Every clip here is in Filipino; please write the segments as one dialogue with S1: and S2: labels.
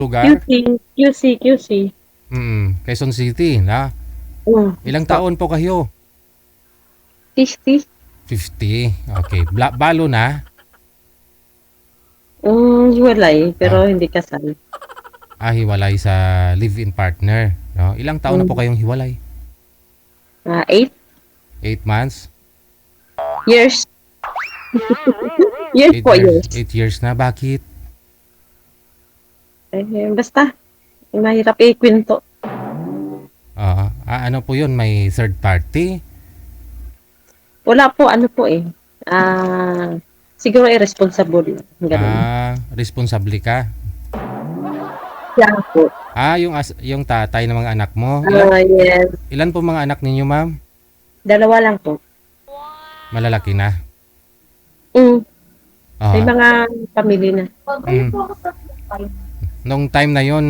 S1: lugar?
S2: QC.
S1: Quezon City, na? Ilang taon po kayo?
S2: 50.
S1: 50. Okay. Balo na?
S2: Hiwalay, pero
S1: Ah,
S2: hindi kasal.
S1: hiwalay sa live-in partner. No? Ilang taon na po
S2: Mm,
S1: kayong hiwalay?
S2: 8
S1: 8 months?
S2: years. Years
S1: 8
S2: po,
S1: years?
S2: years.
S1: 8 years na? Bakit?
S2: Basta, mahirap ikwento.
S1: Ano po yun? May third party?
S2: Wala po, ano po eh. Ah, siguro irresponsible. Ganun.
S1: Responsable ka?
S2: Siya po.
S1: Yung tatay ng mga anak mo. Ilan
S2: Yes.
S1: ilan po mga anak ninyo, ma'am?
S2: Dalawa lang po.
S1: Malalaki na.
S2: Mm, may
S1: Ah,
S2: mga pamilya na.
S1: mm. Nung time na yon,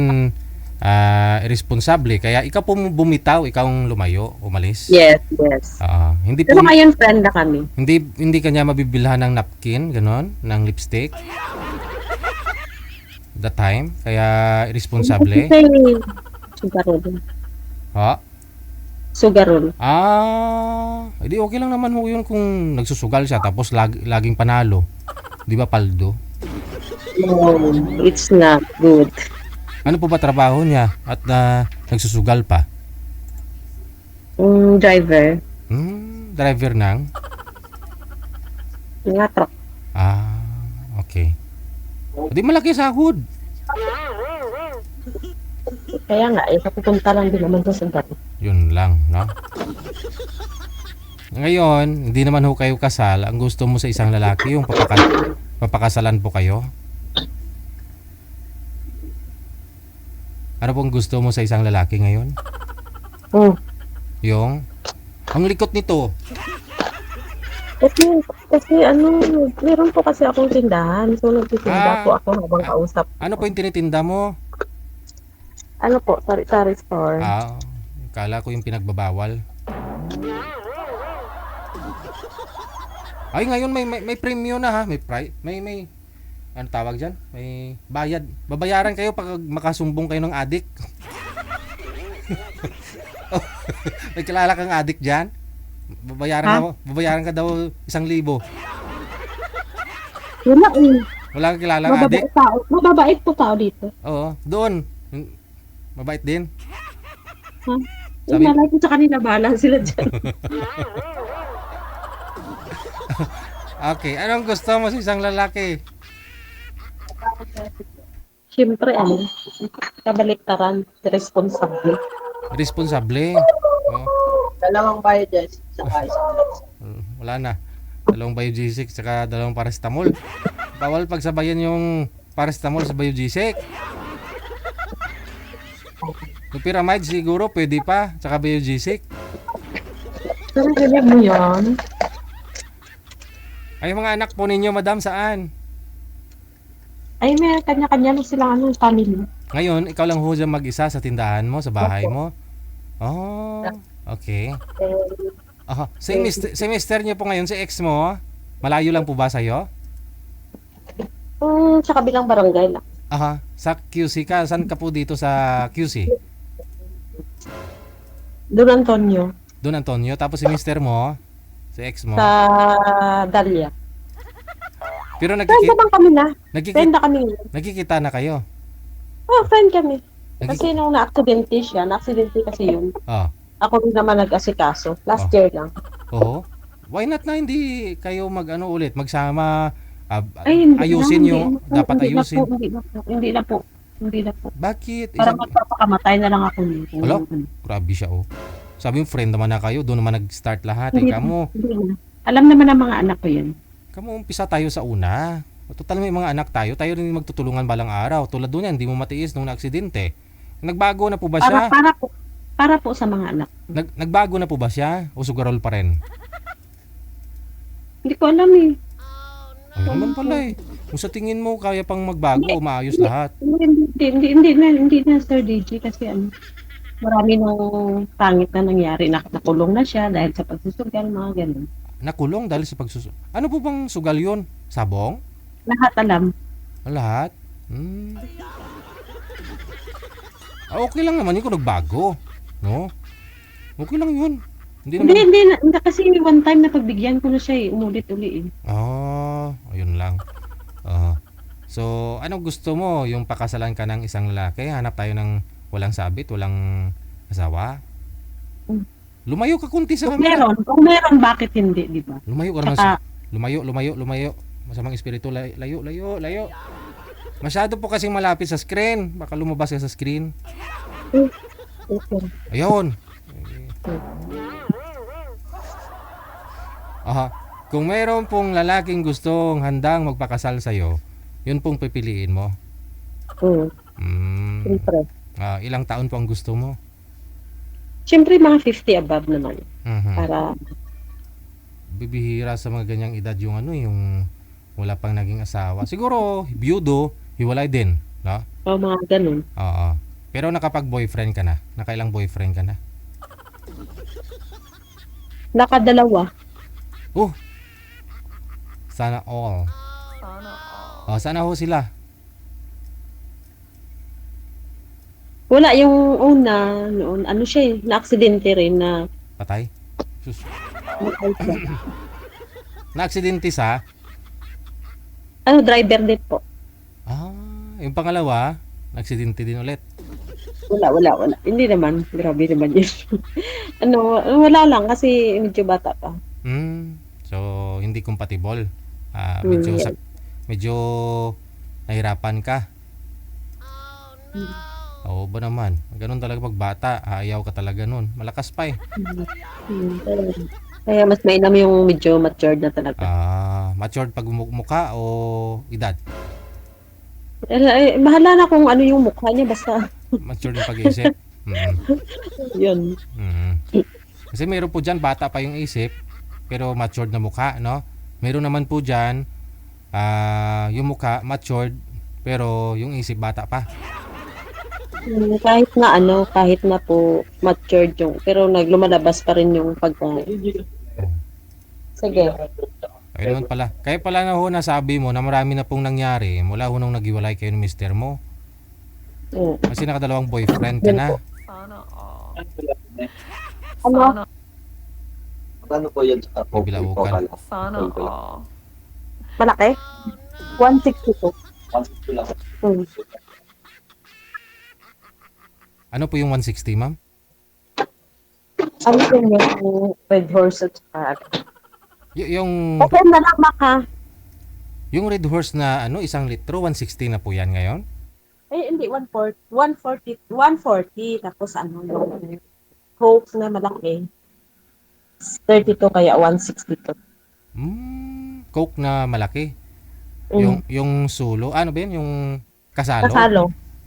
S1: irresponsible kaya ikaw po bumitaw, ikaw ang lumayo, umalis.
S2: Yes.
S1: Hindi po
S2: Pero ngayon, friend na kami.
S1: hindi kanya mabibilhan ng napkin, ganon, ng lipstick. The time, kaya irresponsible.
S2: Kasi, sugarol.
S1: Ha?
S2: Sugarol.
S1: Edi okay lang naman ho yun kung nagsusugal siya tapos laging panalo. Di ba, Paldo?
S2: No, it's not good.
S1: Ano po ba trabaho niya at nagsusugal pa?
S2: Driver.
S1: Driver ng?
S2: Nga truck.
S1: Okay. Di malaki sahod.
S2: Kaya nga, kapupunta lang din naman to sa dati.
S1: Yun lang, no? Ngayon, hindi naman ho kayo kasal. Ang gusto mo sa isang lalaki, yung papakasalan po kayo. Ano pong gusto mo sa isang lalaki ngayon?
S2: Hmm.
S1: Yung, ang likot nito.
S2: Kasi meron po kasi akong tindahan. So, nagtitinda po ako habang kausap.
S1: Ano po yung tinitinda mo?
S2: Ano po, sari-sari store.
S1: Kala ko yung pinagbabawal. Ay, ngayon may premium na ha. May ano tawag diyan? May bayad. Babayaran kayo pag makasumbong kayo ng adik. May kilala kang adik diyan? Babayaran ka daw 1,000.
S2: Wala eh.
S1: Wala kang kilala ng adik?
S2: Mababait po tao dito.
S1: Oo, doon. Mabait din.
S2: Ha?
S1: Sabi-
S2: Malay ko sa kanila, bahala sila dyan.
S1: Okay, anong gusto mo sa isang lalaki?
S2: Siyempre, kabaliktaran, responsable.
S1: Responsable. Oh,
S2: Dalawang bayad dyan, saka isang
S1: wala na. 2 Biogesic saka 2 paracetamol. Bawal pagsabayan yung paracetamol sa Biogesic. Yung pyramide siguro pwede pa, saka Biogesic.
S2: Pero ganyan mo yun.
S1: Ay, mga anak po ninyo, madam, saan?
S2: Ay, may kanya-kanya na silang family.
S1: Ngayon, ikaw lang ho dyan mag-isa sa tindahan mo, sa bahay mo? Oh, okay. Si mister niyo po ngayon, si ex mo, malayo lang po ba sa'yo?
S2: Sa kabilang barangay lang.
S1: Sa QC ka. Saan ka po dito sa QC?
S2: Doon, Antonio.
S1: Doon, Antonio. Tapos si mister mo, si ex mo.
S2: Sa Dalia.
S1: Pero
S2: Friend naman kami na. Friend na kami.
S1: nagkikita na kayo.
S2: Friend kami. Kasi nung na-aksidente siya, na-aksidente kasi yun. Ako rin naman nag-asikaso. Last year lang.
S1: Oo. Why not na hindi kayo ulit, magsama,
S2: Ay,
S1: ayusin yung dapat ayusin.
S2: Hindi na po.
S1: Bakit?
S2: Parang magpapakamatay na lang ako nito.
S1: Hello? Grabe siya Sabi yung friend naman na kayo, doon naman nag-start lahat.
S2: Hindi
S1: Kamo.
S2: na. Alam naman ng mga anak ko yan.
S1: Kamo, umpisa tayo sa una. Total may mga anak tayo rin magtutulungan balang araw. Tulad doon yan, hindi mo matiis nung na-aksidente. Nagbago na po ba siya?
S2: Para po sa mga anak.
S1: Nagbago na po ba siya? O sugarol pa rin?
S2: Hindi ko alam eh.
S1: Ay naman pala eh. Kung sa tingin mo kaya pang magbago o maayos lahat.
S2: Hindi na Sir DJ kasi marami nung pangit na nangyari. Nakulong na siya dahil sa pagsusugal, mga ganun.
S1: Nakulong dahil sa Ano po bang sugal yun? Sabong?
S2: Lahat alam.
S1: Lahat? Okay lang naman yun kung nagbago. No? Okay lang yun. Hindi
S2: Hindi,
S1: naman.
S2: hindi kasi one time na pagbigyan ko na siya umulit uli
S1: Ayun lang. Ah. So, anong gusto mo? Yung pakasalan ka ng isang lalaki? Hanap tayo ng walang sabit, walang asawa?
S2: Mm.
S1: Lumayo ka kunti sa camera.
S2: Kung meron, bakit hindi, di ba?
S1: Lumayo ka naman.
S2: Tsaka,
S1: Lumayo. Masamang espiritu. Layo. Masyado po kasing malapit sa screen. Baka lumabas ka sa screen.
S2: okay.
S1: Ayun. Aha. Kung mayroon pong lalaking gustong handang magpakasal sa'yo, yun pong pipiliin mo. Mm.
S2: Siyempre.
S1: Ilang taon po ang gusto mo?
S2: Siyempre, mga 50 above naman.
S1: Mhm.
S2: Para,
S1: Bibihira sa mga ganyang edad yung yung wala pang naging asawa. Siguro, biyudo, hiwalay din. No?
S2: mga ganun.
S1: Oo. Pero nakapag-boyfriend ka na? Nakailang boyfriend ka na?
S2: Nakadalawa.
S1: Oh! Sana all. Sana ho sila.
S2: Wala, yung una, noon, ano siya na-aksidente rin na,
S1: Patay? Sus.
S2: namatay siya.
S1: Na-aksidente sa?
S2: Driver din po.
S1: Yung pangalawa, na-aksidente din ulit.
S2: Wala. Hindi naman, grabe naman yun. Wala lang kasi medyo bata pa.
S1: So, hindi compatible. Medyo,
S2: Yes.
S1: medyo nahirapan ka. Oo ba naman? Ganun talaga pag bata. Ayaw ka talaga nun. Malakas pa eh.
S2: Kaya mas mainam yung medyo matured na talaga.
S1: Matured pag mukha o edad?
S2: Bahala na kung ano yung mukha niya, basta
S1: Matured yung pag-iisip.
S2: yun.
S1: Kasi meron po dyan, bata pa yung isip, pero matured na mukha, no? Meron naman po dyan, yung mukha matured, pero yung isip bata pa.
S2: Kahit na po matured yung, pero naglumalabas pa rin yung pagka. Sige.
S1: Ayun naman pala. Kaya pala na ho nasabi mo na marami na pong nangyari mula ho nung naghiwalay kayo ng mister mo. Kasi nakadalawang boyfriend ka na.
S2: Ano?
S3: Ano po yun sa
S1: May bilaukan.
S2: Malaki? 162.
S3: 160 lang.
S1: Ano po yung 160, ma'am?
S2: Ano yun yung red horse at saka?
S1: Yung
S2: Okay na lang maka.
S1: yung red horse na 1 litro, 160 na po yan ngayon.
S2: Hindi, 140. Tapos yung Coke na malaki. 32 kaya 162.
S1: Coke na malaki.
S2: Mm.
S1: Yung Sulo, ano ba yun? Yung Kasalo?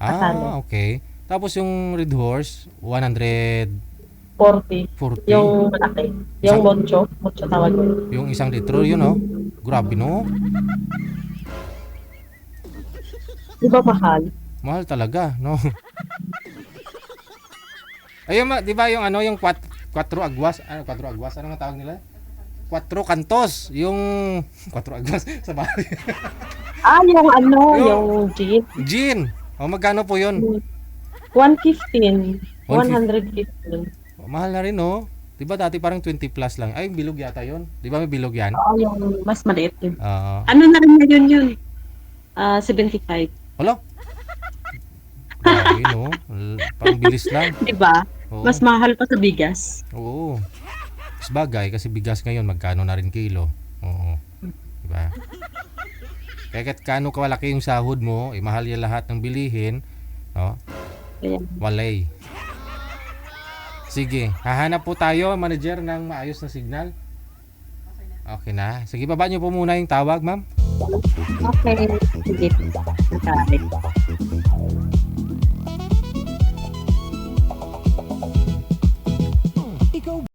S2: Kasalo.
S1: Okay. Tapos yung red horse, 140.
S2: 40. Yung malaki. Yung Moncho tawag yun.
S1: Yung 1 litro, yun Grabe no.
S2: Di ba mahal?
S1: Mahal talaga, no? Ayun, di ba yung yung 4 agwas? Ano 4 agwas? Ano ang tawag nila? 4 cantos. Yung 4 agwas sa bahay.
S2: Yung gin.
S1: Gin. Magkano po yun?
S2: 115. 115.
S1: Mahal na rin, no? Di ba dati parang 20 plus lang? Ay, bilog yata yun. Di ba may bilog yan?
S2: Yung mas maliit yun.
S1: Oo.
S2: Ano na rin ngayon yun? 75.
S1: Hala? Grabe, no? Parang bilis lang.
S2: Di ba?
S1: Oo.
S2: Mas mahal pa sa bigas.
S1: Oo. Sabagay, kasi bigas ngayon, magkano na rin kilo. Oo. Diba? Kaya kahit kano kalaki yung sahod mo, mahal yan lahat ng bilihin. No?
S2: Ayan.
S1: Walay. Sige, hahanap po tayo, manager, ng maayos na signal. Okay na. Sige, baba nyo po muna yung tawag, ma'am.
S2: Okay. Sige. Okay.